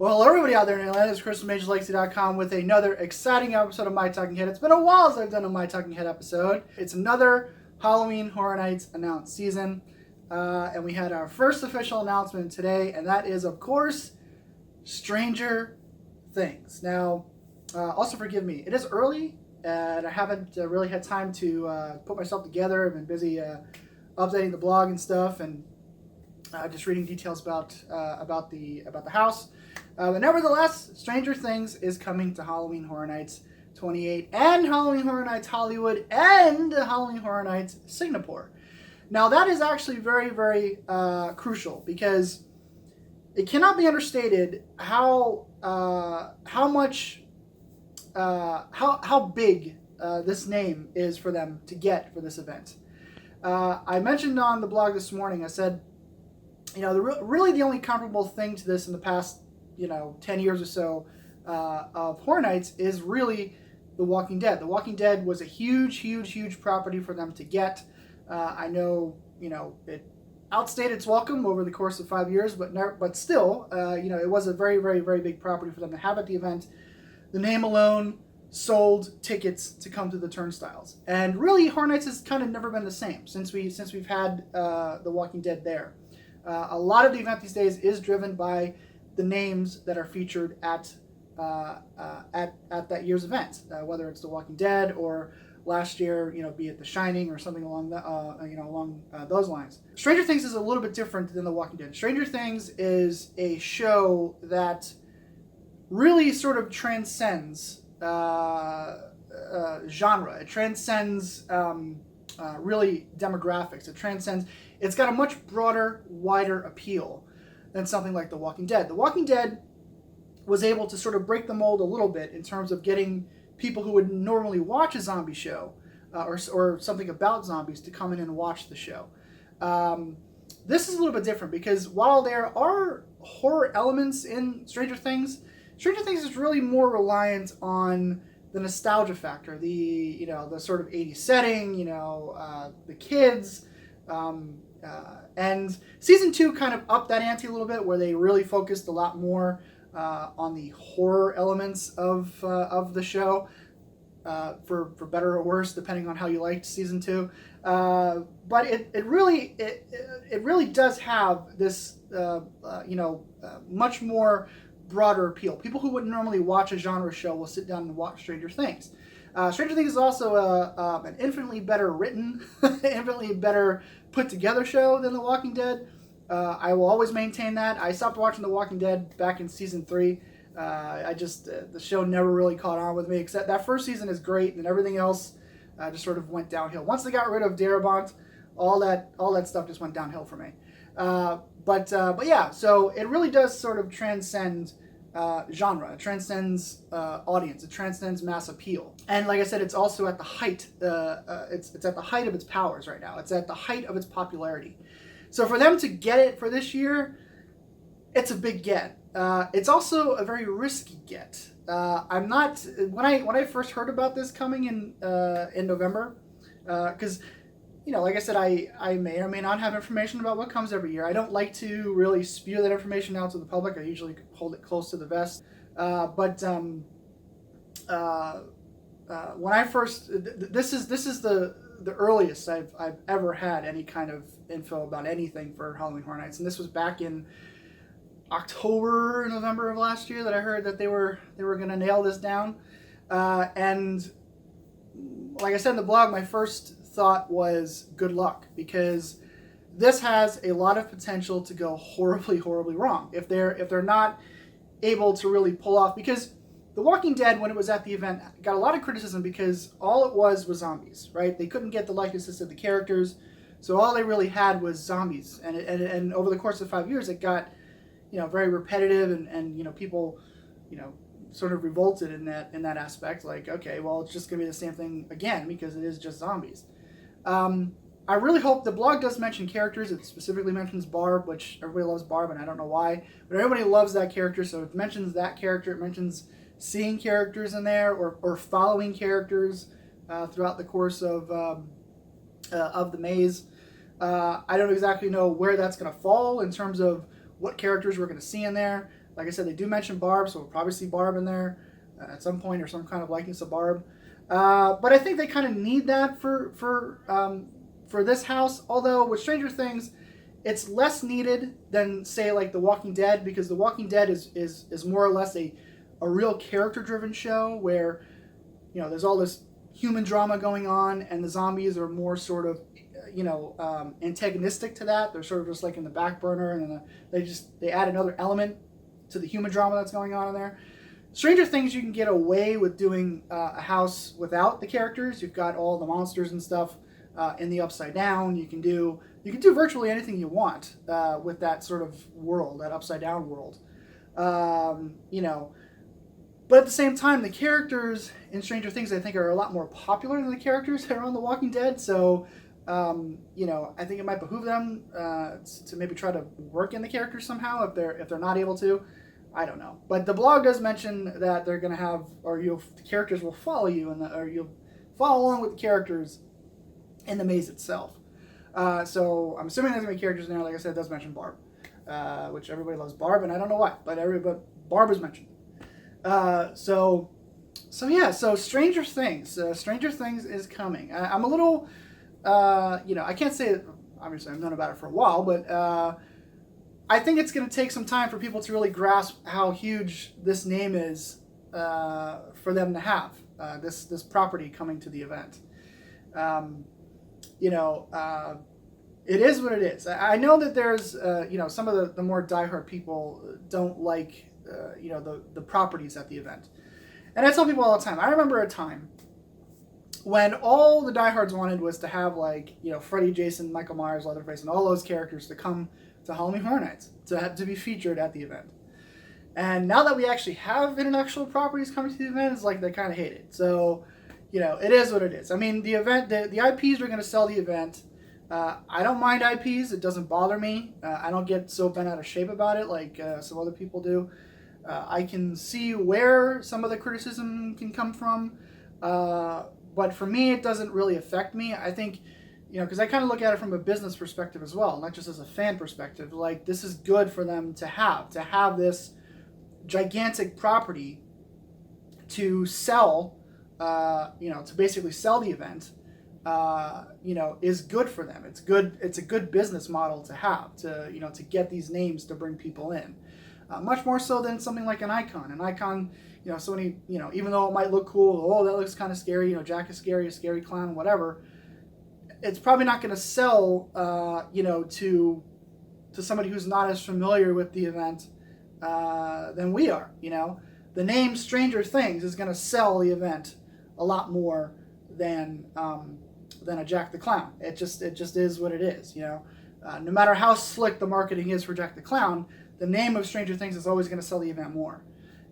Well, hello everybody out there in Atlanta. It's Chris from MajorLegacy.com with another exciting episode of My Talking Head. It's been a while since I've done a My Talking Head episode. It's another Halloween Horror Nights announced season. And we had our first official announcement today, and that is, of course, Stranger Things. Now, also forgive me, it is early, and I haven't really had time to put myself together. I've been busy updating the blog and stuff, and just reading details about the house. But nevertheless, Stranger Things is coming to Halloween Horror Nights 28 and Halloween Horror Nights Hollywood and Halloween Horror Nights Singapore. Now that is actually very, very crucial, because it cannot be understated how big this name is for them to get for this event. I mentioned on the blog this morning, I said, really the only comparable thing to this in the past 10 years or so of Horror Nights is really The Walking Dead. The Walking Dead was a huge property for them to get. I know, it outstayed its welcome over the course of 5 years, but still, it was a very big property for them to have at the event. The name alone sold tickets to come to the turnstiles, and really, Horror Nights has kind of never been the same since we've had The Walking Dead there. A lot of the event these days is driven by the names that are featured at that year's event, whether it's The Walking Dead or last year, be it The Shining or something along those lines. Stranger Things is a little bit different than The Walking Dead. Stranger Things is a show that really sort of transcends genre. It transcends really demographics. It's got a much broader, wider appeal than something like The Walking Dead. The Walking Dead was able to sort of break the mold a little bit in terms of getting people who would normally watch a zombie show or something about zombies to come in and watch the show. This is a little bit different, because while there are horror elements in Stranger Things is really more reliant on the nostalgia factor, the sort of 80s setting, the kids, and season 2 kind of upped that ante a little bit, where they really focused a lot more on the horror elements of the show, for better or worse, depending on how you liked season 2. But it really does have this much more broader appeal. People who wouldn't normally watch a genre show will sit down and watch Stranger Things. Stranger Things is also an infinitely better written, infinitely better put together show than The Walking Dead. I will always maintain that. I stopped watching The Walking Dead back in season 3. The show never really caught on with me, except that first season is great, and everything else just sort of went downhill. Once they got rid of Darabont, all that stuff just went downhill for me. But yeah, so it really does sort of transcend genre. It transcends audience. It transcends mass appeal. And like I said, it's also at the height. It's at the height of its powers right now. It's at the height of its popularity. So for them to get it for this year, it's a big get. It's also a very risky get. I'm not, when I first heard about this coming in November, because like I said, I may or may not have information about what comes every year. I don't like to really spew that information out to the public. I usually hold it close to the vest. But when I first, this is the earliest I've ever had any kind of info about anything for Halloween Horror Nights, and this was back in October, November of last year that I heard that they were going to nail this down. And like I said in the blog, my first thought was good luck, because this has a lot of potential to go horribly wrong if they're not able to really pull off. Because The Walking Dead, when it was at the event, got a lot of criticism because all it was zombies, right? They couldn't get the likenesses of the characters, so all they really had was zombies. And over the course of 5 years, it got very repetitive, and people sort of revolted in that aspect. Like, okay, well, it's just gonna be the same thing again because it is just zombies. I really hope the blog does mention characters. It specifically mentions Barb, which everybody loves Barb, and I don't know why, but everybody loves that character, so it mentions that character. It mentions seeing characters in there, or following characters throughout the course of the maze. I don't exactly know where that's going to fall in terms of what characters we're going to see in there. Like I said, they do mention Barb, so we'll probably see Barb in there at some point, or some kind of likeness of Barb. But I think they kind of need that for this house. Although with Stranger Things, it's less needed than, say, like The Walking Dead, because The Walking Dead is more or less a real character-driven show where, you know, there's all this human drama going on, and the zombies are more sort of, antagonistic to that. They're sort of just like in the back burner, and they add another element to the human drama that's going on in there. Stranger Things, you can get away with doing a house without the characters. You've got all the monsters and stuff in the Upside Down. You can do virtually anything you want with that sort of world, that Upside Down world. But at the same time, the characters in Stranger Things, I think, are a lot more popular than the characters that are on The Walking Dead. So, I think it might behoove them to maybe try to work in the characters somehow if they're not able to. I don't know. But the blog does mention that they're going to have, the characters will follow you, or you'll follow along with the characters in the maze itself. So I'm assuming there's going to be characters in there. Like I said, it does mention Barb, which everybody loves Barb, and I don't know why, but Barb is mentioned. So Stranger Things. Stranger Things is coming. I'm a little, I can't say it, obviously I've known about it for a while, but I think it's going to take some time for people to really grasp how huge this name is for them to have this property coming to the event. It is what it is. I know that there's, some of the more diehard people don't like, the properties at the event. And I tell people all the time, I remember a time when all the diehards wanted was to have, like, Freddy, Jason, Michael Myers, Leatherface, and all those characters to come to Halloween Horror Nights, to be featured at the event. And now that we actually have intellectual properties coming to the event, it's like they kind of hate it. So, it is what it is. I mean, the event, the IPs are going to sell the event. I don't mind IPs. It doesn't bother me. I don't get so bent out of shape about it like some other people do. I can see where some of the criticism can come from. But for me, it doesn't really affect me. I think, because I kind of look at it from a business perspective as well, not just as a fan perspective. Like, this is good for them to have this gigantic property to sell, to basically sell the event, is good for them. It's good. It's a good business model to have, to get these names to bring people in. Much more so than something like an Icon. An Icon, so many, even though it might look cool, oh, that looks kind of scary, Jack is scary, a scary clown, whatever. It's probably not going to sell, to somebody who's not as familiar with the event than we are. The name Stranger Things is going to sell the event a lot more than a Jack the Clown. It just is what it is. No matter how slick the marketing is for Jack the Clown, the name of Stranger Things is always going to sell the event more.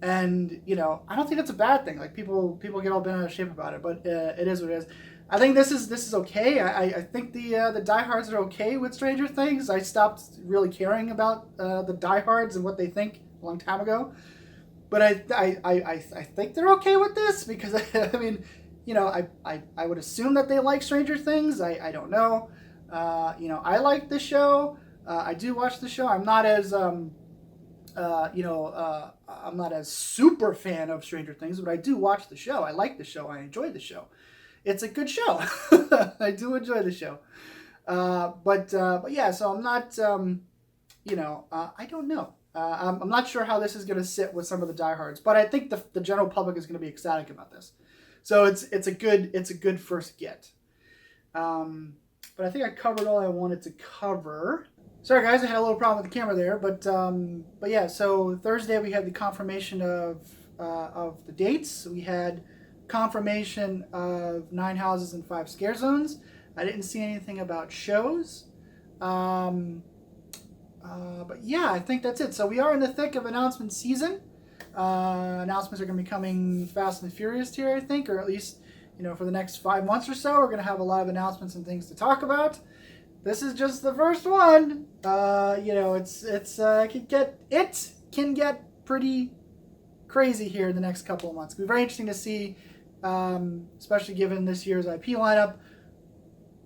And I don't think that's a bad thing. Like, people get all bent out of shape about it, but it is what it is. I think this is okay. I think the diehards are okay with Stranger Things. I stopped really caring about the diehards and what they think a long time ago. But I think they're okay with this because I mean, I would assume that they like Stranger Things. I don't know. I like the show. I do watch the show. I'm not as I'm not as super fan of Stranger Things, but I do watch the show. I like the show. I enjoy the show. It's a good show. I do enjoy the show. But yeah, so I'm not, I don't know. I'm not sure how this is going to sit with some of the diehards, but I think the general public is going to be ecstatic about this. So it's a good first get. But I think I covered all I wanted to cover. Sorry guys, I had a little problem with the camera there, but yeah. So Thursday we had the confirmation of the dates. We had confirmation of 9 houses and 5 scare zones. I didn't see anything about shows. But yeah, I think that's it. So we are in the thick of announcement season. Announcements are going to be coming fast and furious here, I think, or at least, for the next 5 months or so, we're going to have a lot of announcements and things to talk about. This is just the first one. It can get pretty crazy here in the next couple of months. It'll be very interesting to see, especially given this year's IP lineup,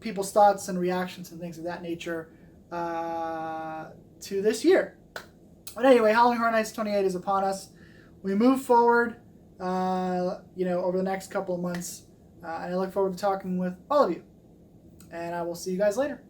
people's thoughts and reactions and things of that nature to this year. But anyway, Halloween Horror Nights 28 is upon us. We move forward, over the next couple of months. And I look forward to talking with all of you. And I will see you guys later.